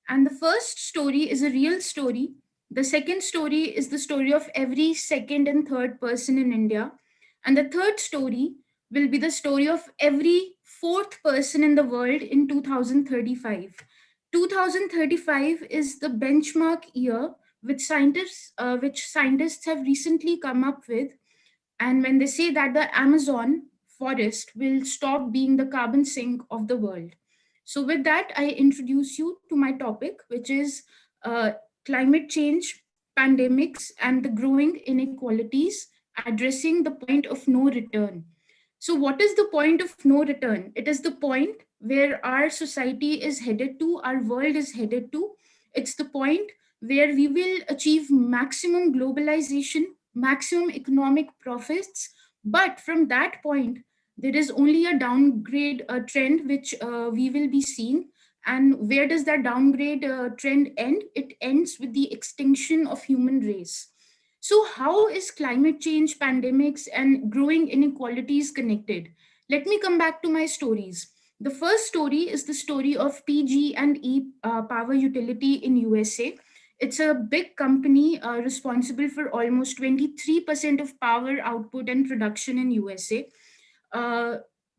and the first story is a real story The second story is the story of every second and third person in India. And the third story will be the story of every fourth person in the world in 2035. 2035 is the benchmark year which scientists have recently come up with, and when they say that the Amazon forest will stop being the carbon sink of the world. So, with that, I introduce you to my topic, which is uh, climate change, pandemics, and the growing inequalities, addressing the point of no return. So, what is the point of no return? It is the point where our society is headed to, our world is headed to. It's the point where we will achieve maximum globalization, maximum economic profits. But from that point, there is only a downgrade trend which we will be seeing. And where does that downgrade trend end? It ends with the extinction of human race. So, how is climate change, pandemics, and growing inequalities connected? Let me come back to my stories. The first story is the story of PG&E Power Utility in USA. It's a big company responsible for almost 23% of power output and production in USA. Uh,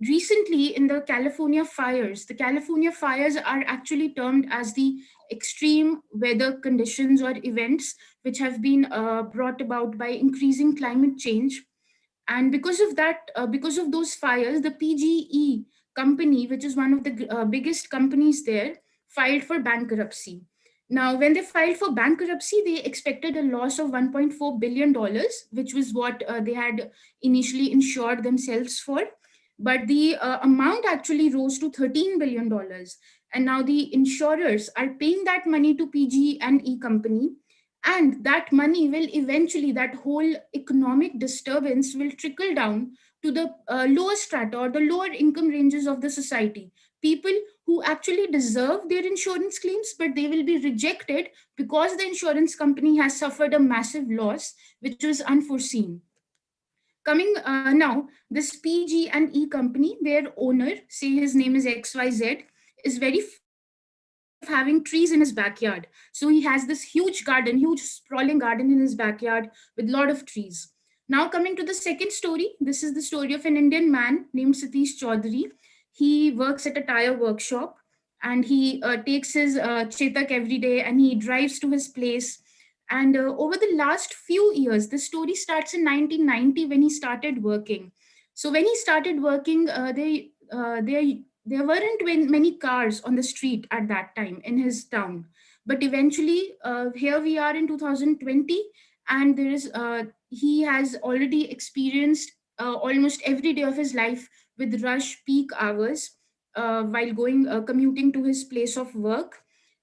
Recently, in the California fires are actually termed as the extreme weather conditions or events which have been brought about by increasing climate change. And because of that, because of those fires, the PGE company, which is one of the biggest companies there, filed for bankruptcy. Now, when they filed for bankruptcy, they expected a loss of $1.4 billion, which was what they had initially insured themselves for. But the amount actually rose to $13 billion. And now the insurers are paying that money to PG and E company, and that money will eventually, that whole economic disturbance will trickle down to the lower strata or the lower income ranges of the society, people who actually deserve their insurance claims, but they will be rejected because the insurance company has suffered a massive loss which was unforeseen. Coming now, this PG and E company, their owner, say his name is XYZ, is very fond of having trees in his backyard. So he has this huge sprawling garden in his backyard with a lot of trees. Now, coming to the second story, this is the story of an Indian man named Satish Chaudhary. He works at a tire workshop, and he takes his Chetak every day and he drives to his place. And over the last few years, the story starts in 1990 when he started working. So when he started working, there weren't many cars on the street at that time in his town. But eventually, here we are in 2020, and he has already experienced almost every day of his life with rush peak hours while going commuting to his place of work.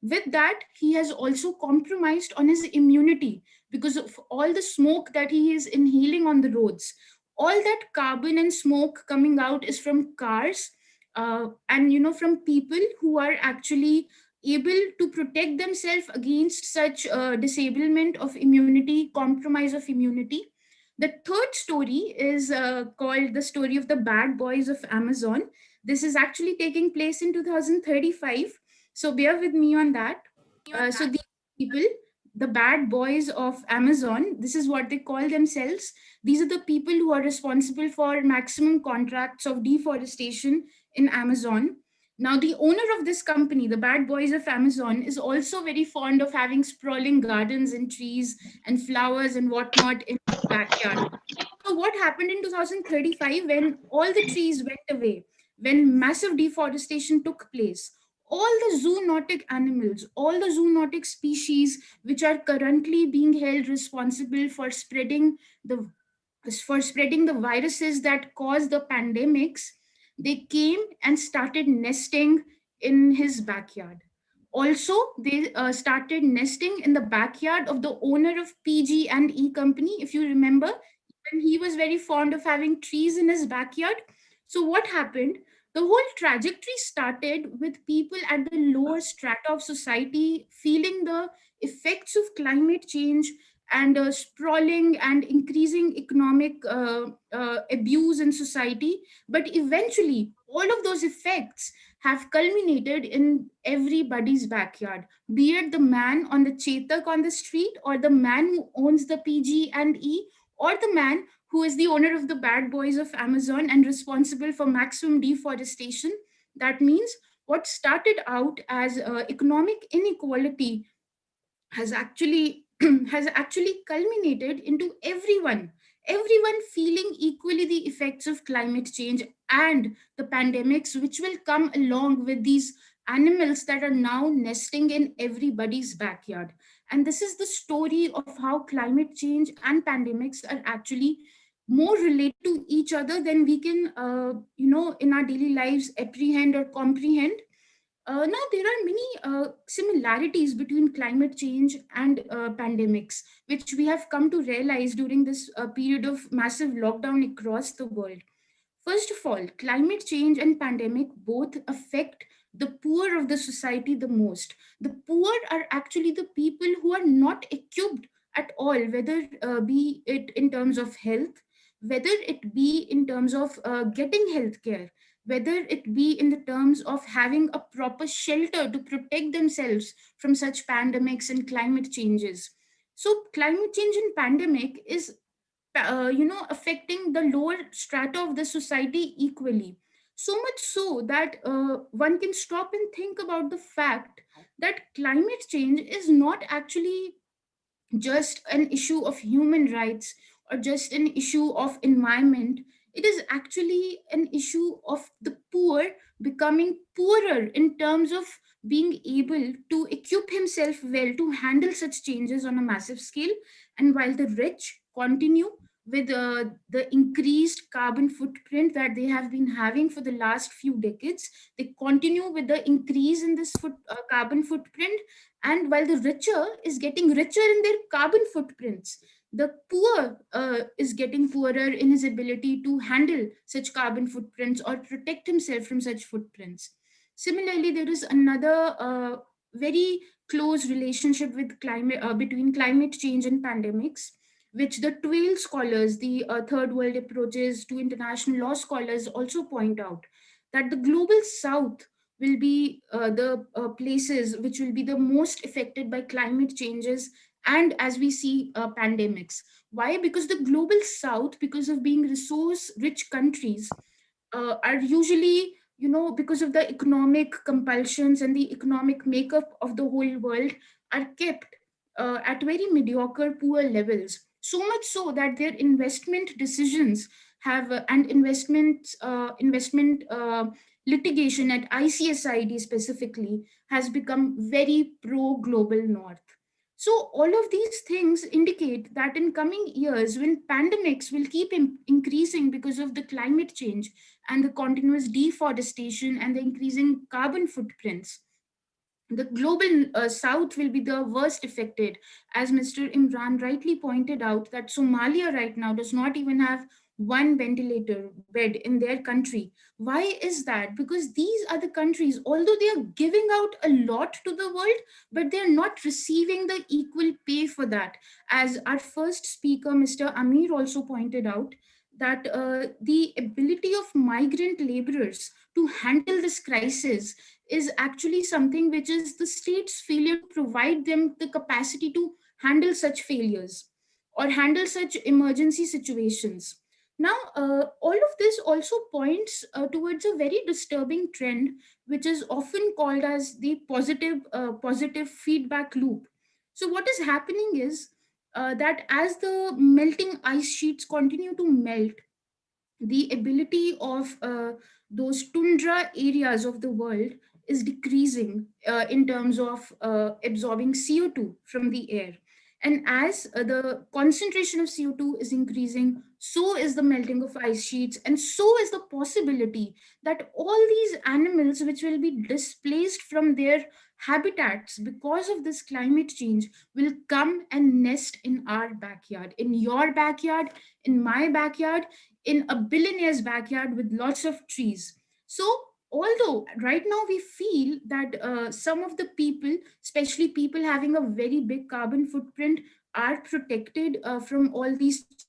With that, he has also compromised on his immunity because of all the smoke that he is inhaling on the roads. All that carbon and smoke coming out is from cars, and from people who are actually able to protect themselves against such disablement of immunity, compromise of immunity. The third story is called the story of the bad boys of Amazon. This is actually taking place in 2035. So bear with me on that. So these people, the bad boys of Amazon, this is what they call themselves. These are the people who are responsible for maximum contracts of deforestation in Amazon. Now, the owner of this company, the bad boys of Amazon, is also very fond of having sprawling gardens and trees and flowers and whatnot in his backyard. So what happened in 2035 when all the trees went away, when massive deforestation took place? All the zoonotic animals, all the zoonotic species which are currently being held responsible the for spreading the viruses that cause the pandemics, they came and started nesting in his backyard. Also, they started nesting in the backyard of the owner of PG and E company. If you remember, when he was very fond of having trees in his backyard. So what happened? The whole trajectory started with people at the lower strata of society feeling the effects of climate change and sprawling and increasing economic abuse in society. But eventually, all of those effects have culminated in everybody's backyard, be it the man on the Chetak on the street, or the man who owns the PG&E, or the man who is the owner of the bad boys of Amazon and responsible for maximum deforestation. That means what started out as economic inequality has actually has actually culminated into everyone feeling equally the effects of climate change and the pandemics which will come along with these animals that are now nesting in everybody's backyard. And this is the story of how climate change and pandemics are actually more related to each other than we can in our daily lives apprehend or comprehend. Now, there are many similarities between climate change and pandemics, which we have come to realize during this period of massive lockdown across the world. First of all, climate change and pandemic both affect the poor of the society the most. The poor are actually the people who are not equipped at all, whether be it in terms of health, whether it be in terms of getting health care, whether it be in the terms of having a proper shelter to protect themselves from such pandemics and climate changes. So, climate change and pandemic is affecting the lower strata of the society equally, so much so that one can stop and think about the fact that climate change is not actually just an issue of human rights or just an issue of environment. It is actually an issue of the poor becoming poorer in terms of being able to equip himself well to handle such changes on a massive scale, and while the rich continue with the increased carbon footprint that they have been having for the last few decades, they continue with the increase in this carbon footprint. And while the richer is getting richer in their carbon footprints, the poor is getting poorer in his ability to handle such carbon footprints or protect himself from such footprints. Similarly, there is another very close relationship with climate between climate change and pandemics, which the 12 scholars, the third world approaches to international law scholars, also point out that the global south will be the places which will be the most affected by climate changes and, as we see, pandemics. Why? Because the global south, because of being resource rich countries, are usually, because of the economic compulsions and the economic makeup of the whole world, are kept at very mediocre poor levels, so much so that their investment decisions have and investment litigation at ICSID specifically has become very pro global north. So all of these things indicate that in coming years, when pandemics will keep increasing because of the climate change and the continuous deforestation and the increasing carbon footprints, the global south will be the worst affected. As Mr. Imran rightly pointed out, that Somalia right now does not even have one ventilator bed in their country. Why is that? Because these are the countries, although they are giving out a lot to the world, but they are not receiving the equal pay for that. As our first speaker, Mr. Amir, also pointed out, that the ability of migrant laborers to handle this crisis is actually something which is the state's failure to provide them the capacity to handle such failures or handle such emergency situations. Now, all of this also points towards a very disturbing trend, which is often called as the positive feedback loop. So, what is happening is that as the melting ice sheets continue to melt, the ability of those tundra areas of the world is decreasing in terms of absorbing CO2 from the air. And as the concentration of CO2 is increasing, so is the melting of ice sheets, and so is the possibility that all these animals, which will be displaced from their habitats because of this climate change, will come and nest in our backyard, in your backyard, in my backyard, in a billionaire's backyard with lots of trees. So, although right now we feel that some of the people, especially people having a very big carbon footprint, are protected from all these changes,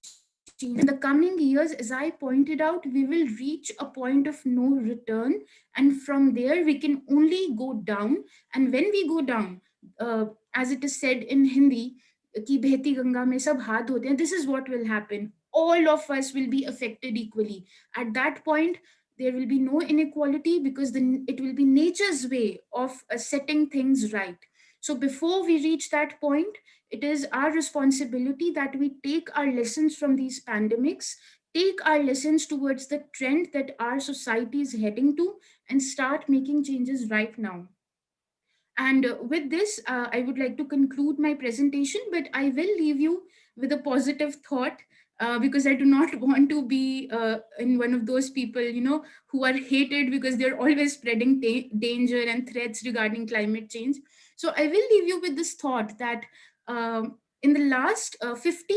change. In the coming years, as I pointed out, we will reach a point of no return, and from there we can only go down. And when we go down, uh, as it is said in Hindi, कि बहती गंगा में सब हाथ धोते हैं, this is what will happen. All of us will be affected equally. At that point, there will be no inequality, because it will be nature's way of setting things right. So before we reach that point, it is our responsibility that we take our lessons from these pandemics, take our lessons towards the trend that our society is heading to, and start making changes right now. And with this, I would like to conclude my presentation, but I will leave you with a positive thought, because I do not want to be in one of those people, who are hated because they're always spreading danger and threats regarding climate change. So I will leave you with this thought that in the last 50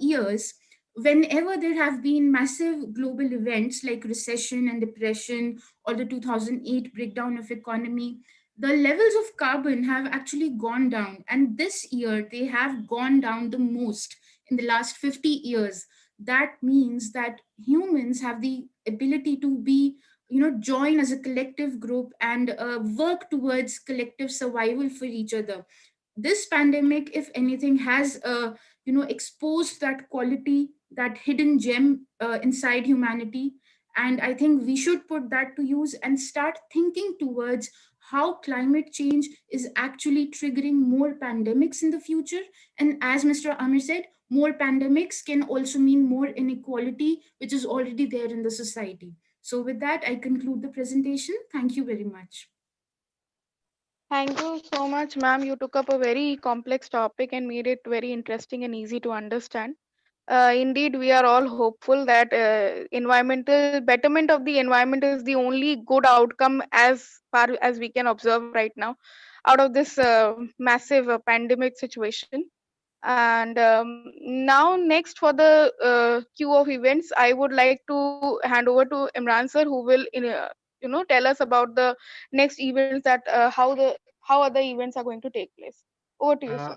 years, whenever there have been massive global events like recession and depression, or the 2008 breakdown of economy, the levels of carbon have actually gone down, and this year they have gone down the most in the last 50 years. That means that humans have the ability to be, join as a collective group and work towards collective survival for each other. This pandemic, if anything, has exposed that quality, that hidden gem inside humanity. And I think we should put that to use and start thinking towards how climate change is actually triggering more pandemics in the future. And as Mr. Amir said, more pandemics can also mean more inequality, which is already there in the society. So with that, I conclude the presentation. Thank you very much. Thank you so much, ma'am. You took up a very complex topic and made it very interesting and easy to understand. Indeed, we are all hopeful that environmental betterment of the environment is the only good outcome as far as we can observe right now out of this massive pandemic situation. And now, next for the queue of events, I would like to hand over to Imran sir, who will, tell us about the next events that how other events are going to take place. Over to you, sir. Uh,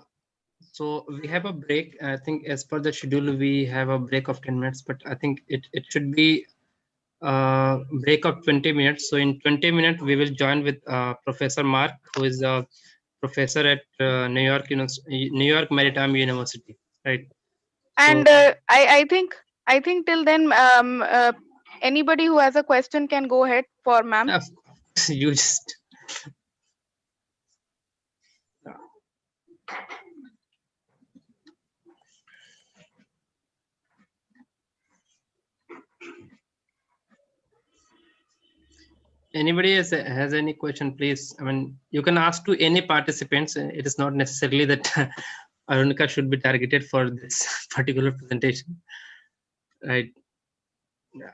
so we have a break. I think as per the schedule, we have a break of 10 minutes, but I think it should be break of 20 minutes. So in 20 minutes, we will join with Professor Mark, who is a professor at New York Maritime University, right? So And I think till then, anybody who has a question can go ahead for ma'am. of course, you just anybody has any question, please. I mean, you can ask to any participants. It is not necessarily that Arunika should be targeted for this particular presentation, right? Yeah.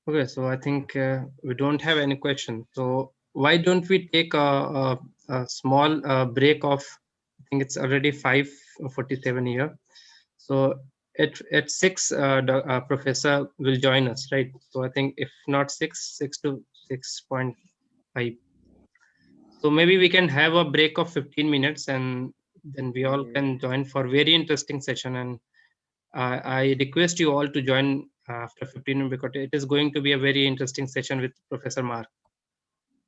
Okay, so I think we don't have any question. So why don't we take a small break of, I think it's already 5:47 here. So at 6, Professor will join us, right? So I think if not 6 to 6:5. So maybe we can have a break of 15 minutes and then we all can join for very interesting session. And I request you all to join after 15 minutes because it is going to be a very interesting session with Professor Mark.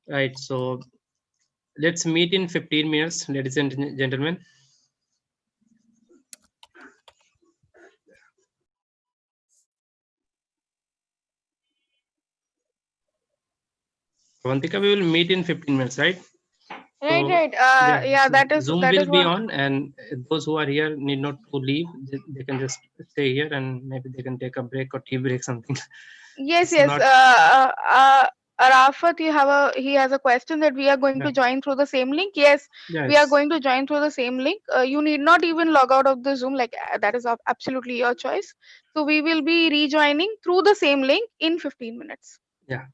Right, so let's meet in 15 minutes, ladies and gentlemen. Avantika, we will meet in 15 minutes, right? Right, So, right. Yeah, so Zoom that will is be what. on, and those who are here need not to leave. They can just stay here, and maybe they can take a break or tea break, something. Yes, It's yes. not. Arafat, he has a question that we are going Yeah, to join through the same link. Yes, yeah, we are it's, going to join through the same link. You need not even log out of the Zoom. Like that is absolutely your choice. So we will be rejoining through the same link in 15 minutes. yeah.